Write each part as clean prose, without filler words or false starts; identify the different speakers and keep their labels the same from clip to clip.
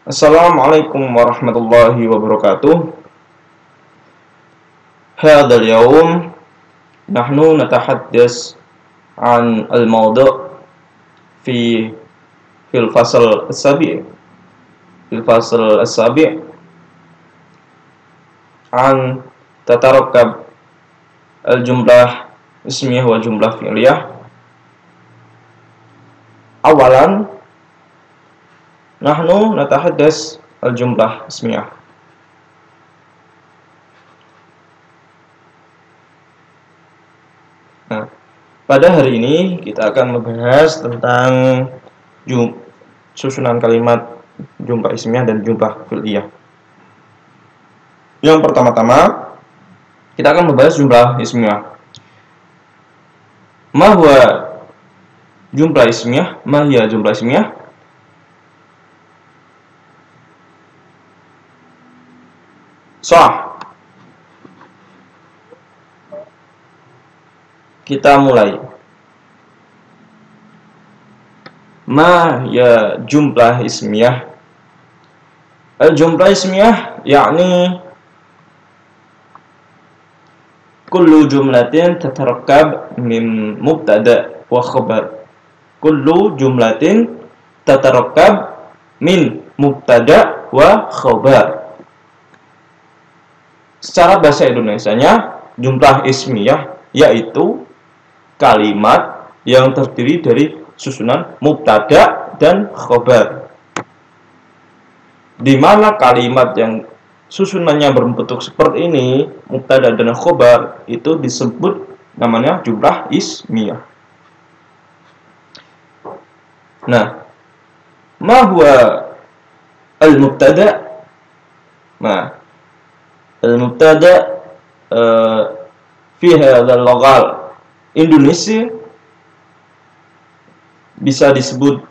Speaker 1: Assalamualaikum warahmatullahi wabarakatuh. هذا اليوم نحن نتحدث عن الموضوع في في الفصل السابع في الفصل السابع عن تتركب الجملة اسمية والجملة فعلية. أولا نحن نتحدث الجملة اسمية. Nah, pada hari ini kita akan membahas tentang susunan kalimat jumlah ismiyah dan jumlah fi'liyah. Yang pertama-tama kita akan membahas jumlah ismiyah. Ma huwa jumlah ismiyah? Ma hiya jumlah ismiyah? Sah. Kita mulai. Ma ya jumlah ismiyah? Al-jumlah ismiyah yakni kullu jumlatin tatarakkab min mubtada wa khabar. Kullu jumlatin tatarakkab min mubtada wa khabar. Secara bahasa Indonesianya, jumlah ismiyah yaitu kalimat yang terdiri dari susunan mubtada dan khobar, di mana kalimat yang susunannya berbentuk seperti ini, mubtada dan khobar, itu disebut namanya jumlah ismiyah. Nah, ma huwa al-mubtada? Nah, al-mubtada fi hadzal lughal Indonesia bisa disebut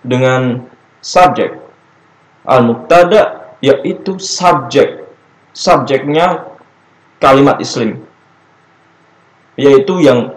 Speaker 1: dengan subjek. Al-mubtada yaitu subjek. Subjeknya kalimat ism, yaitu yang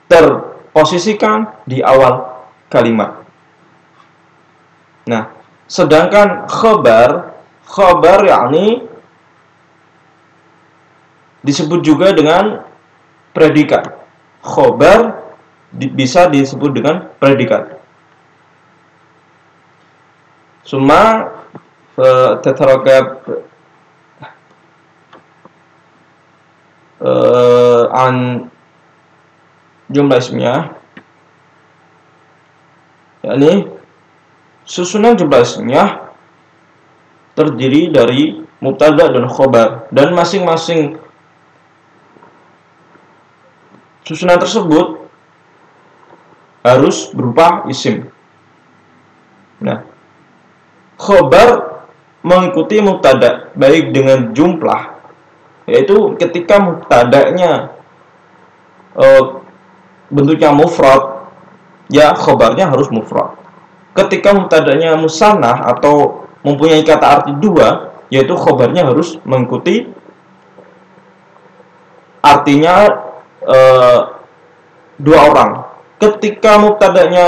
Speaker 1: terposisikan di awal kalimat. Nah, sedangkan khabar yakni disebut juga dengan predikat. Khobar bisa disebut dengan predikat. Summa tatarakab an jumlah ismiyah, yakni susunan jumlah ismiyah terdiri dari mubtada dan khobar, dan masing-masing susunan tersebut harus berupa isim. Nah, khobar mengikuti mubtada baik dengan jumlah, yaitu ketika mubtadanya bentuknya mufrad, ya khobarnya harus mufrad. Ketika mubtadanya musannah atau mempunyai kata arti dua, yaitu khobarnya harus mengikuti artinya dua orang. Ketika mubtadanya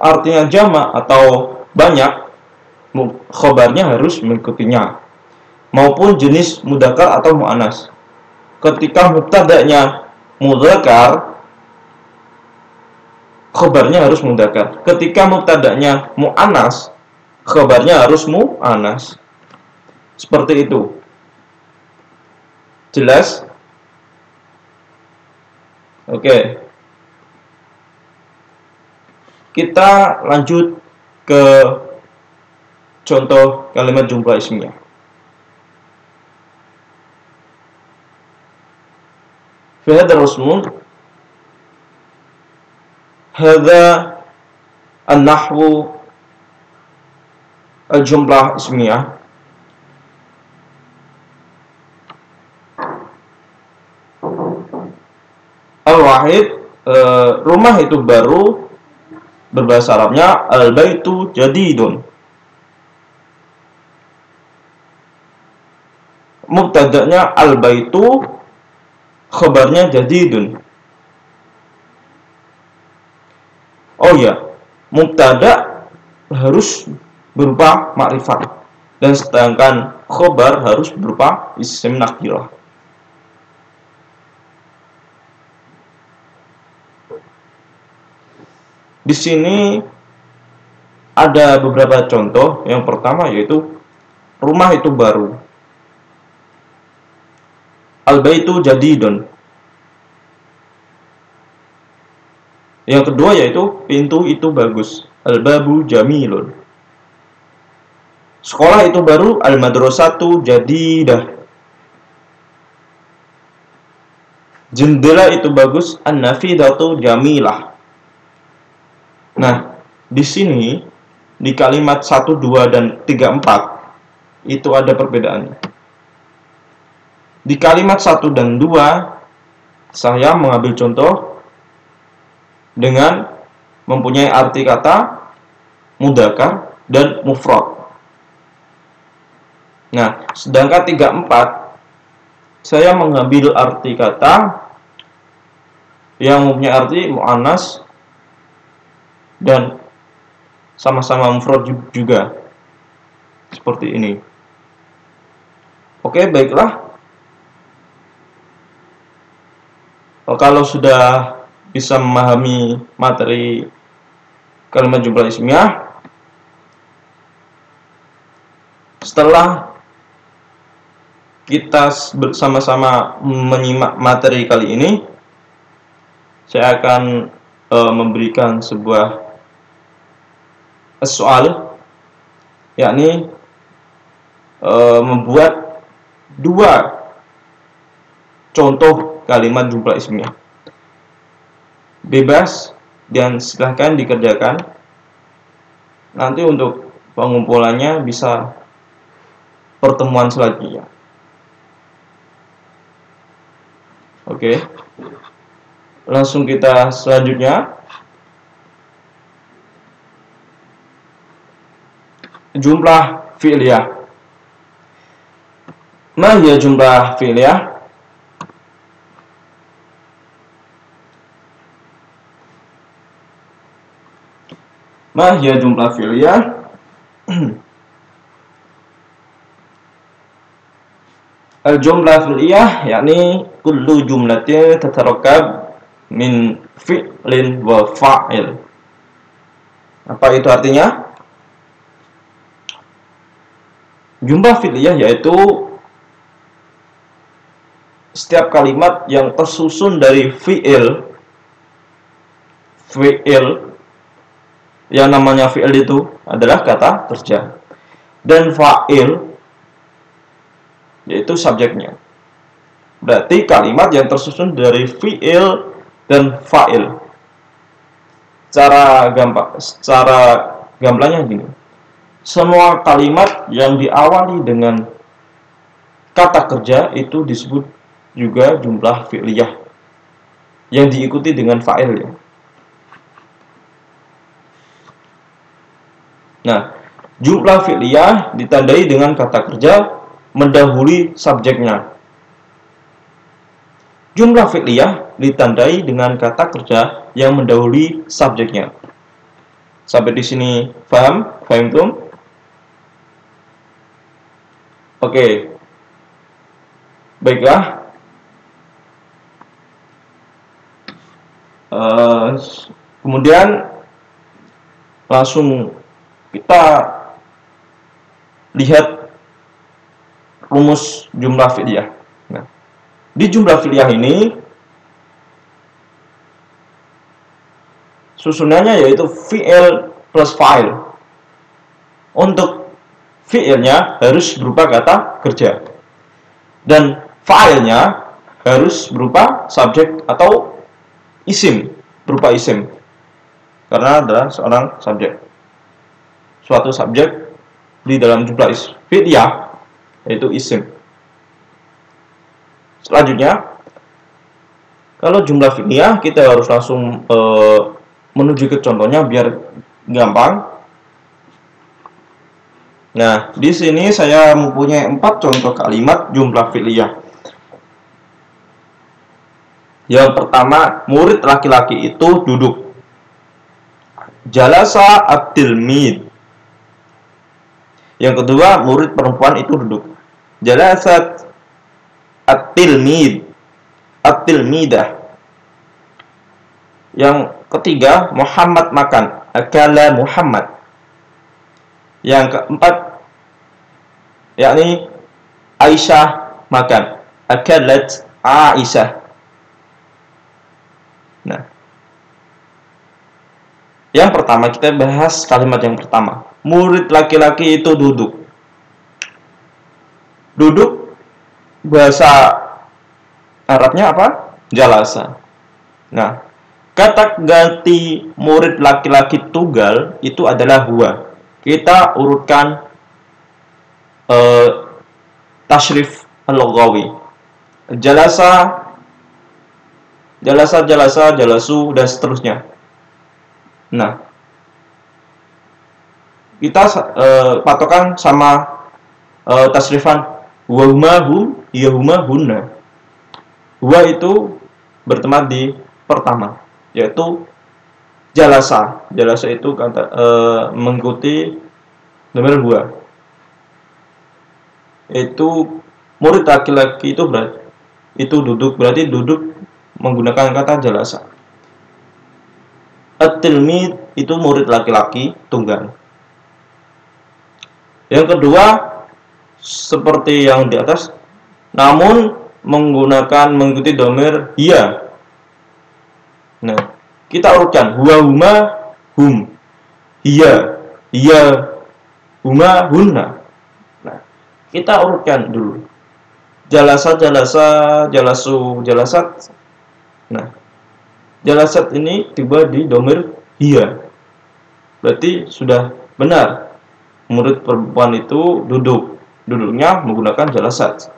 Speaker 1: artinya jamak atau banyak, khobarnya harus mengikutinya, maupun jenis mudzakkar atau muannas. Ketika mubtadanya mudzakkar, khobarnya harus mudzakkar. Ketika mubtadanya muannas, khobarnya harus muannas. Seperti itu. Jelas? Oke. Kita lanjut ke contoh kalimat jumlah ismiyah. Fi hadzal rasmun hadza an-nahwu al-jumlah ismiyah. Al-wahid, rumah itu baru, berbahasa Arabnya al-baitu jadidun. Mubtada'nya al-baitu, khabarnya jadidun. Oh ya, mubtada harus berupa makrifat, dan sedangkan khobar harus berupa isim nakirah. Di sini ada beberapa contoh. Yang pertama yaitu rumah itu baru. Al-baitu jadidun. Yang kedua yaitu pintu itu bagus. Al-babu jamilun. Sekolah itu baru. Al-madrasatu jadidah. Jendela itu bagus. An-nafidatu jamilah. Nah, di sini di kalimat 1, 2, dan 3, 4 itu ada perbedaannya. Di kalimat 1 dan 2 saya mengambil contoh dengan mempunyai arti kata mudzakkar dan mufrad. Nah, sedangkan 3, 4 saya mengambil arti kata yang mempunyai arti muannas dan sama-sama mufrad juga. Seperti ini. Oke, baiklah. Kalau sudah bisa memahami materi kalimat jumlah ismiyah, setelah kita bersama-sama menyimak materi kali ini, saya akan memberikan sebuah soal, yakni membuat 2 contoh kalimat jumlah ismiyah. Bebas dan silahkan dikerjakan. Nanti untuk pengumpulannya bisa pertemuan selanjutnya. Oke. Langsung kita selanjutnya. Jumlah fi'liyah. Ma hiya jumlah fi'liyah? Ma hiya jumlah fi'liyah? Al-jumlah fi'liyah yakni kullu jumlatin tatarakkab min fi'lin wa fa'il. Apa itu artinya? Jumlah fi'liyah yaitu setiap kalimat yang tersusun dari fi'il. Yang namanya fi'il itu adalah kata kerja, dan fa'il yaitu subjeknya. Berarti kalimat yang tersusun dari fi'il dan fa'il. Secara gamblangnya gini. Semua kalimat yang diawali dengan kata kerja itu disebut juga jumlah fi'liyah yang diikuti dengan fa'il ya. Nah, jumlah fi'liyah ditandai dengan kata kerja mendahului subjeknya. Jumlah fi'liyah ditandai dengan kata kerja yang mendahului subjeknya. Sampai di sini paham? Paham tuh? Oke. Baiklah. Kemudian langsung kita lihat rumus jumlah fi'liyah. Nah, di jumlah fi'liyah ini susunannya yaitu fi'il plus fa'il. Untuk fi'ilnya harus berupa kata kerja, dan fa'ilnya harus berupa subjek atau isim, berupa isim, karena adalah seorang subjek. Suatu subjek di dalam jumlah fi'liyah yaitu isim. Selanjutnya, kalau jumlah fi'liyah kita harus langsung menuju ke contohnya biar gampang. Nah, di sini saya mempunyai 4 contoh kalimat jumlah fi'liyah. Yang pertama, murid laki-laki itu duduk. Jalasa at-tilmid. Yang kedua, murid perempuan itu duduk. Jalasat at-tilmid, at-tilmidah. Yang ketiga, Muhammad makan. Akala Muhammad. Yang keempat, yakni Aisyah makan. Akalat Aisyah. Nah, yang pertama kita bahas kalimat yang pertama. Murid laki-laki itu duduk. Duduk bahasa Arabnya apa? Jalasa. Nah, kata ganti murid laki-laki tunggal itu adalah huwa. Kita urutkan tashrif al-lughawi. Jalasa, jalasu, dan seterusnya. Nah, kita patokan sama tasrifan wahumahum, yahumahunna. Huwa itu berteman di pertama, yaitu jalasa. Jalasa itu kata mengikuti dhamir huwa. Itu murid laki-laki itu berarti itu duduk, berarti duduk menggunakan kata jalasa. At-tilmid itu murid laki-laki tunggal. Yang kedua, seperti yang di atas, namun menggunakan dhamir hiya. Nah, kita urutkan huwa, huma, hum, hiya, huma, hunna. Nah, kita urutkan dulu. Jalasa, jalasu, jalasat. Nah, jalasat ini tiba di dhamir hiya. Berarti sudah benar. Murid perempuan itu duduk. Duduknya menggunakan jalasat.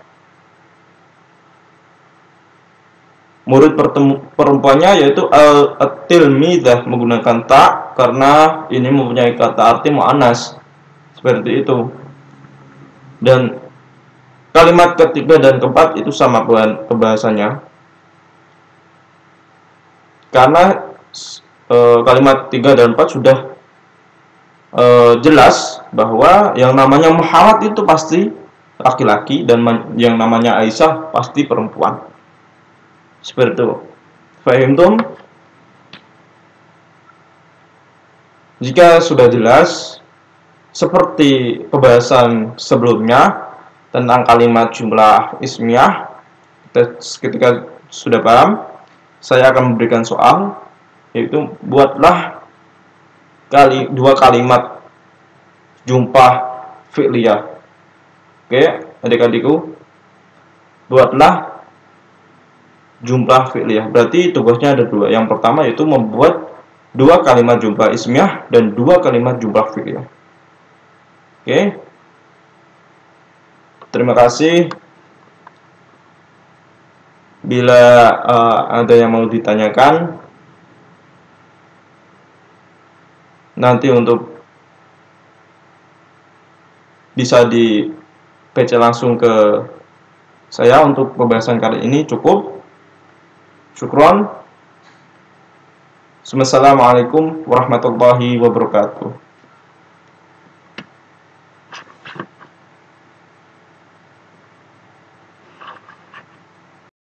Speaker 1: Murid perempuannya yaitu at-tilmidah menggunakan ta karena ini mempunyai kata arti muannas. Seperti itu. Dan kalimat ketiga dan keempat itu sama pembahasannya. Karena kalimat 3 dan 4 sudah jelas bahwa yang namanya Muhammad itu pasti laki-laki dan yang namanya Aisyah pasti perempuan. Seperti itu. Fahimtum? Jika sudah jelas seperti pembahasan sebelumnya tentang kalimat jumlah ismiyah, ketika sudah paham, saya akan memberikan soal, yaitu buatlah dua kalimat jumlah fi'liyah. Oke, adik-adikku, buatlah jumlah fi'liyah. Berarti tugasnya ada dua. Yang pertama yaitu membuat dua kalimat jumlah ismiyah dan dua kalimat jumlah fi'liyah. Oke. Terima kasih. Bila ada yang mau ditanyakan, nanti untuk bisa di PC langsung ke saya untuk pembahasan kali ini cukup. Syukron. Assalamualaikum warahmatullahi wabarakatuh.